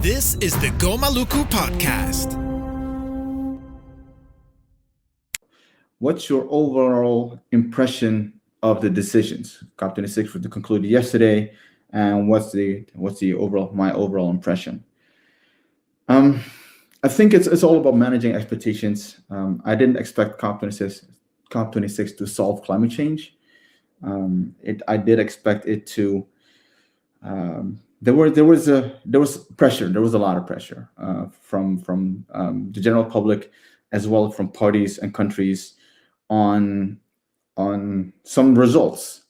This is the Go Maluku podcast. What's your overall impression of the decisions? COP26 was concluded yesterday, and what's the my overall impression? I think it's all about managing expectations. I didn't expect COP26 to solve climate change. I did expect it to. There was pressure. There was a lot of pressure from the general public, as well as from parties and countries, on some results.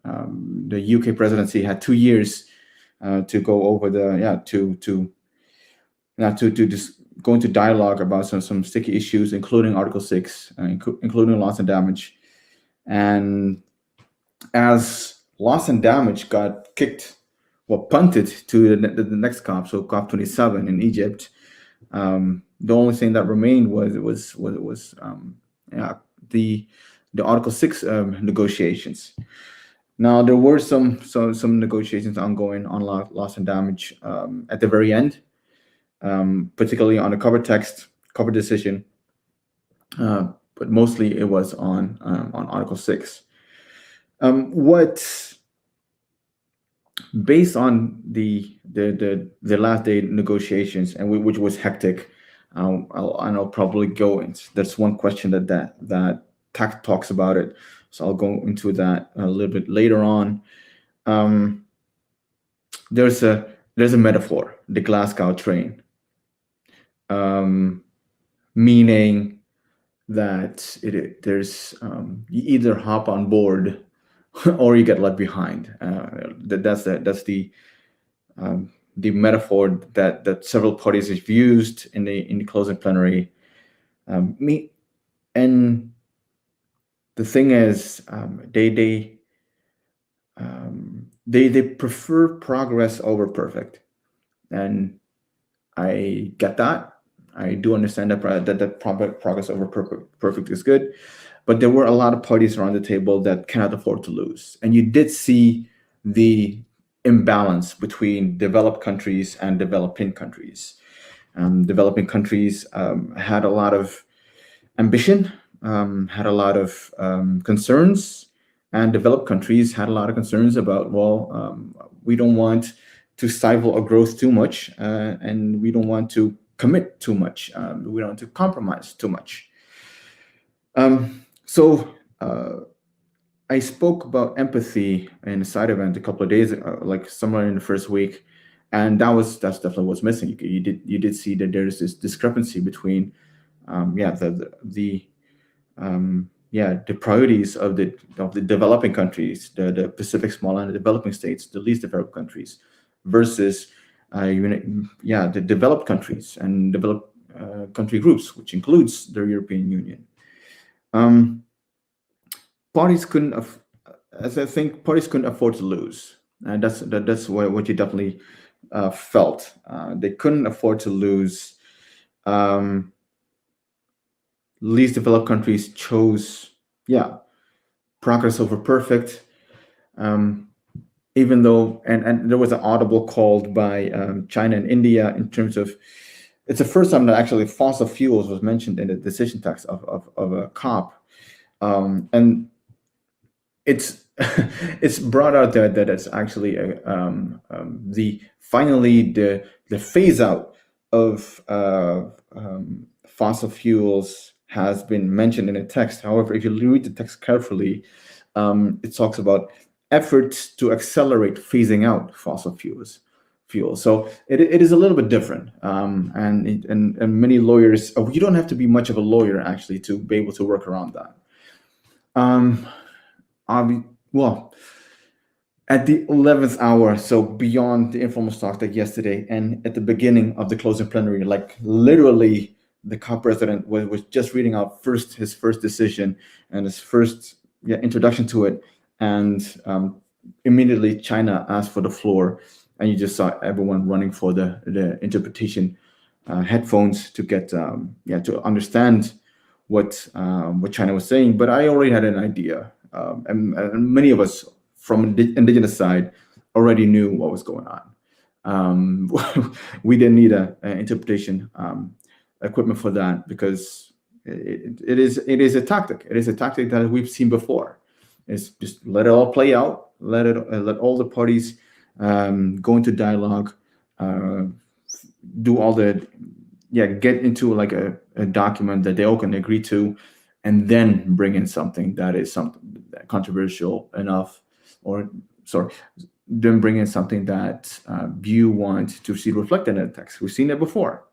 The UK presidency had 2 years to go over to just go into dialogue about some sticky issues, including Article 6, including loss and damage. And as loss and damage got punted to the next COP, so COP27 in Egypt, the only thing that remained was the Article 6 negotiations. Now there were some negotiations ongoing on loss and damage at the very end, particularly on the cover decision, but mostly it was on Article 6. Based on the last day negotiations, and which was hectic, I'll probably go into. That's one question that TAC talks about it, so I'll go into that a little bit later on. There's a metaphor, the Glasgow train, meaning that there's you either hop on board or you get left behind. That's the metaphor that several parties have used in the closing plenary. And the thing is, they prefer progress over perfect, and I get that. I do understand that progress over perfect is good. But there were a lot of parties around the table that cannot afford to lose. And you did see the imbalance between developed countries and developing countries. Developing countries had a lot of ambition, had a lot of concerns, and developed countries had a lot of concerns about, we don't want to stifle our growth too much, and we don't want to commit too much. We don't want to compromise too much. So I spoke about empathy in a side event a couple of days ago, like somewhere in the first week, and that's definitely what's missing. You did see that there's this discrepancy between the priorities of the developing countries, the Pacific Small Island developing states, the least developed countries, versus the developed countries and developed country groups, which includes the European Union. Parties couldn't afford to lose, and that's what you definitely felt. They couldn't afford to lose. Least developed countries chose progress over perfect, even though and there was an audible called by China and India in terms of. It's the first time that actually fossil fuels was mentioned in the decision text of a COP, and it's brought out that it's actually the phase out of fossil fuels has been mentioned in the text. However, if you read the text carefully, it talks about efforts to accelerate phasing out fossil fuels. So it is a little bit different, and many lawyers. You don't have to be much of a lawyer actually to be able to work around that. At the 11th hour, so beyond the informal talk that yesterday, and at the beginning of the closing plenary, like literally, the COP president was just reading out his first decision and his first introduction to it, and immediately China asked for the floor. And you just saw everyone running for the interpretation headphones to get to understand what China was saying. But I already had an idea, and many of us from the indigenous side already knew what was going on. We didn't need an interpretation equipment for that, because it is a tactic. It is a tactic that we've seen before. It's just let it all play out. Let all the parties go into dialogue, uh, do all the get into like a document that they all can agree to, and then bring in something that is something controversial enough, or sorry, then bring in something that you want to see reflected in the text. We've seen it before.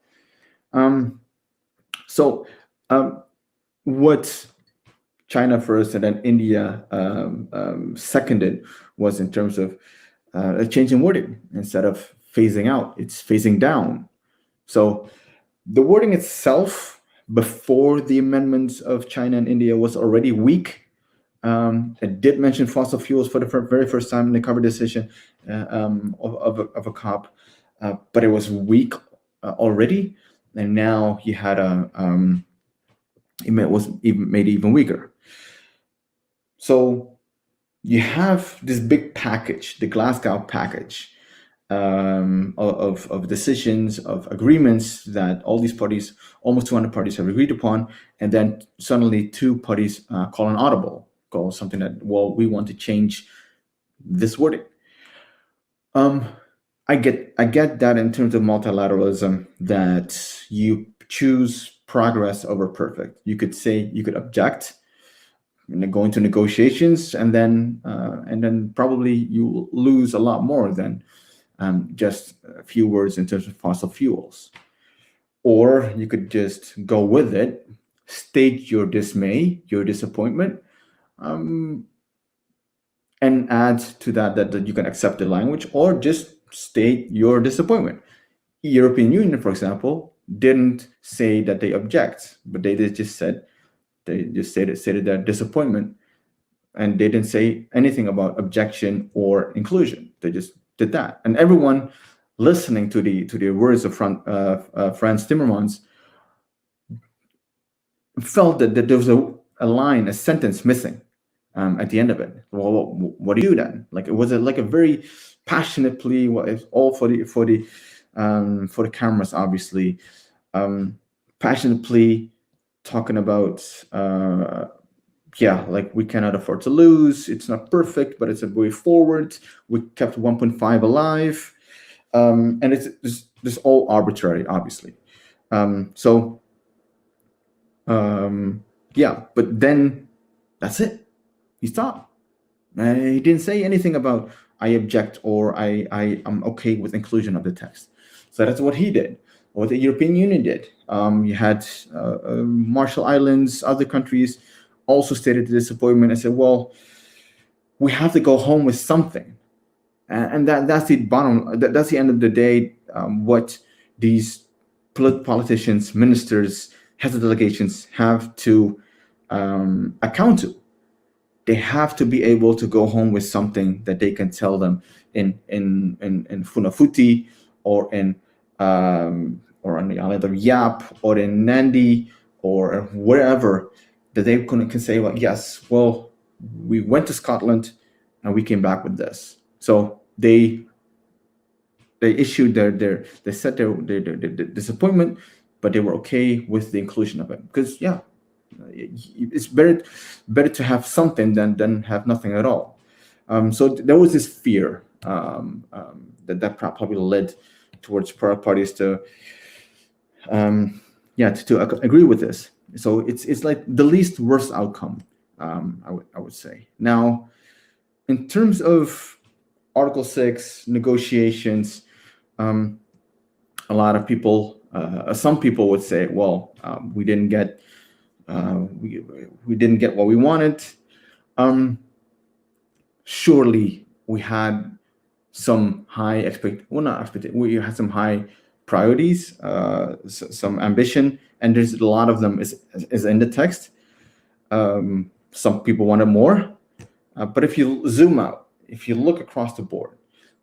So what China first and then India seconded was in terms of a change in wording. Instead of phasing out, it's phasing down. So the wording itself before the amendments of China and India was already weak. It did mention fossil fuels for the very first time in the cover decision of a COP, but it was weak already, and now he had it was made even weaker. So you have this big package, the Glasgow package, of decisions, of agreements that all these parties, almost 200 parties, have agreed upon, and then suddenly two parties call an audible, call something that, well, we want to change this wording. I get that in terms of multilateralism, that you choose progress over perfect. You could say, you could object, go into negotiations, and then probably you lose a lot more than just a few words in terms of fossil fuels. Or you could just go with it, state your dismay, your disappointment, and add to that you can accept the language, or just state your disappointment. European Union, for example, didn't say that they object, but they just stated their disappointment, and they didn't say anything about objection or inclusion. They just did that, and everyone listening to the words of Franz Timmermans felt that there was a line, a sentence missing at the end of it. Well, what do you do then? Like, it was like a very passionate plea. Well, it's all for the cameras, obviously. Passionate plea, talking about like, we cannot afford to lose. It's not perfect, but it's a way forward. We kept 1.5 alive, and it's all arbitrary, obviously. But then that's it. He stopped. He didn't say anything about I object or I am okay with inclusion of the text. So that's what he did. What the European Union did. You had Marshall Islands, other countries also stated the disappointment and said, well, we have to go home with something. And that's that's the end of the day, what these politicians, ministers, heads of delegations have to account to. They have to be able to go home with something that they can tell them in Funafuti, or on the island of Yap, or in Nandi, or wherever, that they can say, well, yes, well, we went to Scotland and we came back with this. So they issued they set their disappointment, but they were okay with the inclusion of it, because it's better to have something than have nothing at all. So there was this fear that probably led towards parties to agree with this. So it's like the least worst outcome, I would say. Now, in terms of Article 6 negotiations, a lot of people, some people would say, well, we didn't get we didn't get what we wanted. Surely we had some high we had some high priorities, some ambition, and there's a lot of them is in the text. Some people wanted more, but if you zoom out, if you look across the board,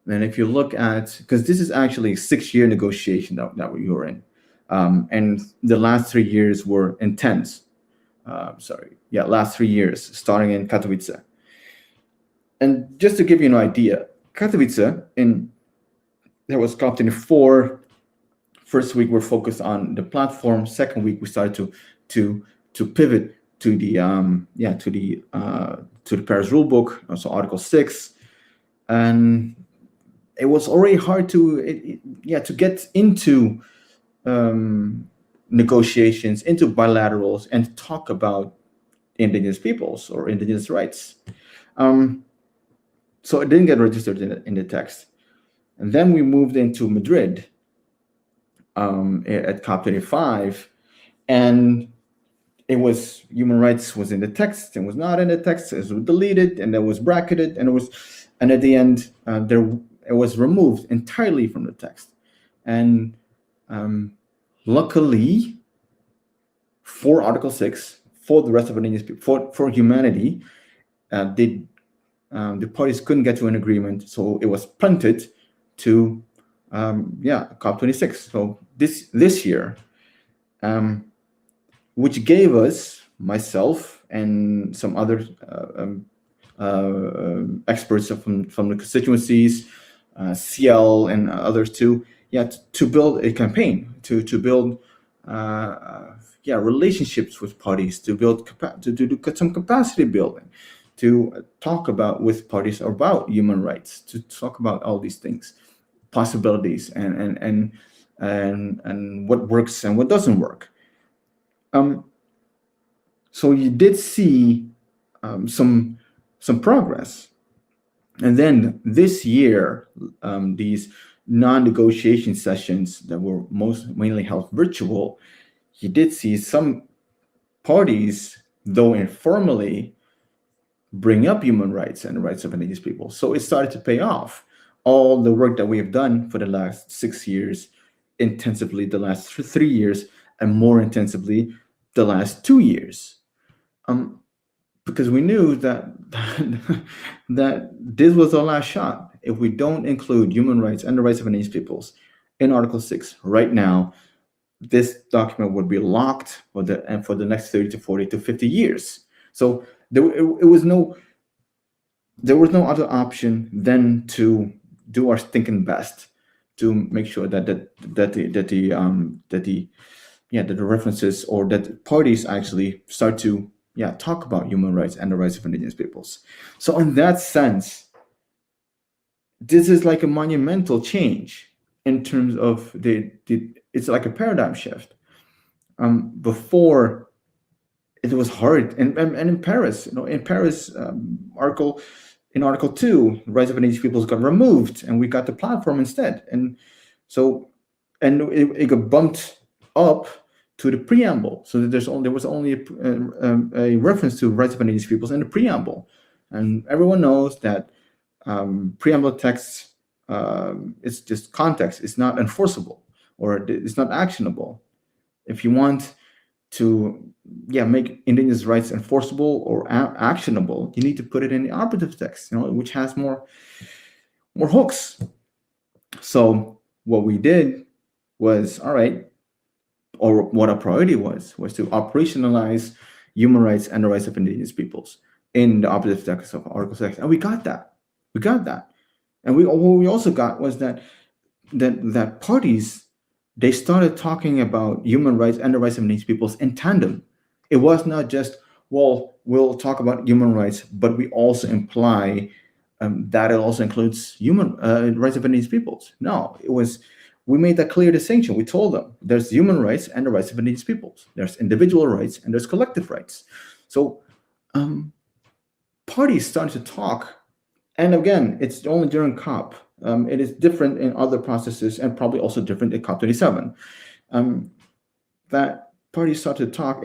and if you look at, because this is actually a 6-year negotiation that we were in, and the last 3 years were intense. Last 3 years, starting in Katowice. And just to give you an idea, Katowice in there was COP24. First week we're focused on the platform. Second week we started to pivot to the to the Paris rulebook, so Article 6, and it was already hard to get into negotiations, into bilaterals, and talk about indigenous peoples or indigenous rights. So it didn't get registered in the text. And then we moved into Madrid at COP25, and it was human rights was in the text and was not in the text. It was deleted and then was bracketed, and at the end it was removed entirely from the text. And luckily, for Article 6, for the rest of indigenous people, for humanity, the parties couldn't get to an agreement, so it was punted to COP26. So this year, which gave us, myself and some other experts from the constituencies, CL and others to build a campaign, to build relationships with parties, to build to do some capacity building, to talk with parties about human rights, to talk about all these things, possibilities, and what works and what doesn't work. So you did see some progress, and then this year, these non-negotiation sessions that were mainly held virtual, you did see some parties, though informally, bring up human rights and the rights of indigenous people. So it started to pay off. All the work that we have done for the last 6 years, intensively the last 3 years, and more intensively the last 2 years. Because we knew that this was our last shot. If we don't include human rights and the rights of indigenous peoples in Article 6 right now, this document would be locked for the next 30 to 40 to 50 years. So there was no other option than to do our thinking best to make sure that the references, or that parties actually start to talk about human rights and the rights of indigenous peoples. So in that sense, this is like a monumental change in terms of it's like a paradigm shift. Before, it was hard, and in Paris, Article 2, rights of indigenous peoples got removed, and we got the platform instead, and it got bumped up to the preamble, so that there was only a reference to rights of indigenous peoples in the preamble, and everyone knows that preamble texts, it's just context. It's not enforceable, or it's not actionable. If you want to make indigenous rights enforceable or actionable, you need to put it in the operative text, which has more hooks. So what we did was, all right, or what our priority was to operationalize human rights and the rights of indigenous peoples in the operative text of Article 6, and we got that. And what we also got was that parties, they started talking about human rights and the rights of indigenous peoples in tandem. It was not just, well, we'll talk about human rights, but we also imply that it also includes human rights of indigenous peoples. No, we made that clear distinction. We told them there's human rights and the rights of indigenous peoples. There's individual rights and there's collective rights. So parties started to talk. And again, it's only during COP. It is different in other processes, and probably also different in COP27. That parties started to talk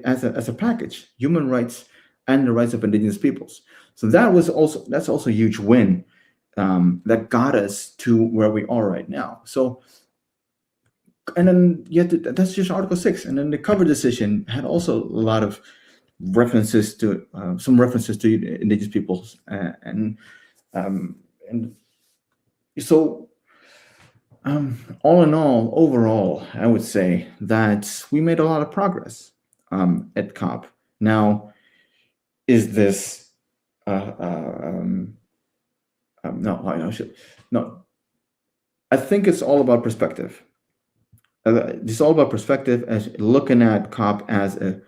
as a package: human rights and the rights of indigenous peoples. So that's also a huge win that got us to where we are right now. So, and then that's just Article 6, and then the cover decision had also a lot of references to indigenous peoples, and so all in all, overall, I would say that we made a lot of progress at COP. Now, is this no? I think it's all about perspective. It's all about perspective, as looking at COP as a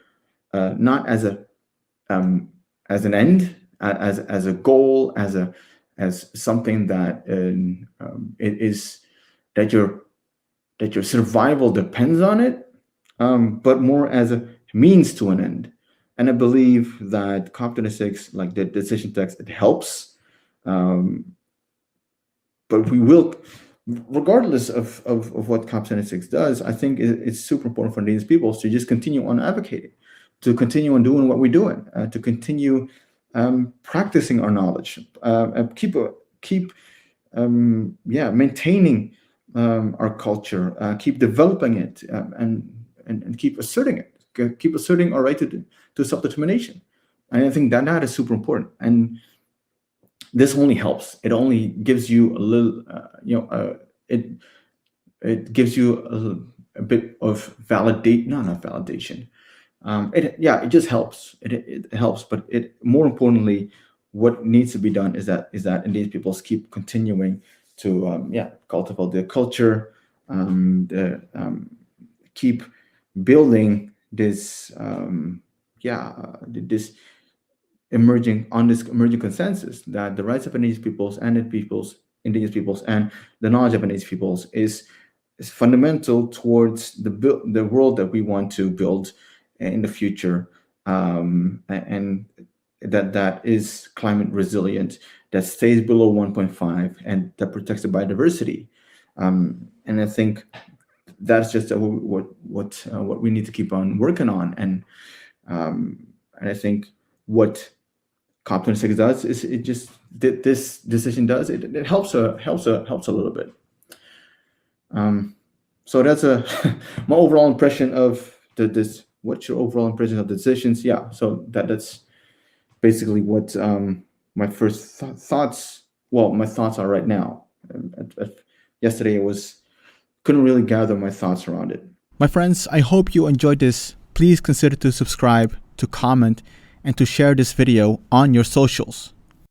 not as an end, as a goal, as something that it is that your survival depends on it, but more as a means to an end. And I believe that COP26, like the decision text, it helps. But we will, regardless of what COP26 does, I think it's super important for Indigenous peoples to just continue on advocating, to continue on doing what we're doing, to continue practicing our knowledge, keep maintaining our culture, keep developing it, and keep asserting it, keep asserting our right to self-determination. And I think that is super important. And this only helps. It only gives you a little, it gives you a bit of not validation. It just helps. It helps, but more importantly, what needs to be done is that Indigenous peoples keep continuing to cultivate their culture, keep building this this emerging consensus that the rights of Indigenous peoples and Indigenous peoples and the knowledge of Indigenous peoples is fundamental towards the world that we want to build in the future, and that is climate resilient, that stays below 1.5, and that protects the biodiversity. And I think that's just what we need to keep on working on. And I think what COP26 does is this decision does it helps a little bit. So that's my overall impression of this. What's your overall impression of the decisions? Yeah, so that's basically what my first thoughts. Well, my thoughts are right now. Yesterday, couldn't really gather my thoughts around it. My friends, I hope you enjoyed this. Please consider to subscribe, to comment, and to share this video on your socials.